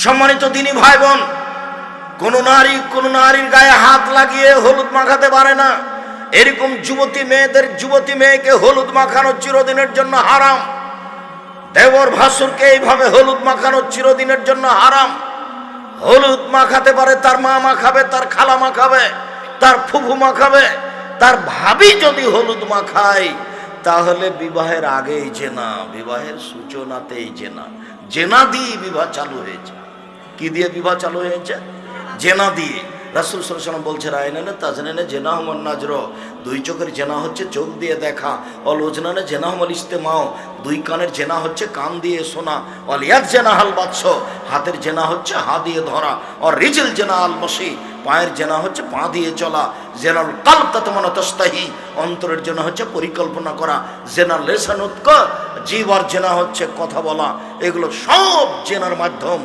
সম্মানিত দিনী ভাই বোন, কোন নারীর গায়ে হাত লাগিয়ে হলুদ মাখাতে পারে না। এরকম যুবতী মেয়েকে হলুদ মাখানো চিরদিনের জন্য হারাম। দেবর ভাসুরকে এইভাবে হলুদ মাখানো চিরদিনের জন্য হারাম। হলুদ মাখাতে পারে তার মা মাখাবে, তার খালা মাখাবে, তার ফুফু মাখাবে। তার ভাবি যদি হলুদ মাখায় তাহলে বিবাহের আগেই জেনা, বিবাহের সূচনাতেই জেনা। জেনা দিয়ে বিবাহ চালু হয়েছে। কি দিয়ে বিবাহ চালু হয়েছে? জেনা দিয়ে। রাসূল সাল্লাল্লাহু আলাইহি ওয়াসাল্লাম বলছে রায়নানে তাজনানে জেনাহুমুন নাজর, দুই চোখের জেনা হচ্ছে চোখ দিয়ে দেখা। অল ওজনানে জেনাহুমুল ইস্তেমাউ, দুই কানের জেনা হচ্ছে কান দিয়ে শোনা। অল ইয়াদ জেনাহাল বাতস, হাতের জেনা হচ্ছে হাত দিয়ে ধরা। অর রিজিল জেনা আল মশি, পায়ের জেনা হচ্ছে পা দিয়ে চলা। জেনাল কালব তাতমানা তাস্তাহি, অন্তরের জেনা হচ্ছে পরিকল্পনা করা। জেনাল লিসানুতক, জিহ্বার জেনা হচ্ছে কথা বলা। এগুলো সব জেনার মাধ্যম।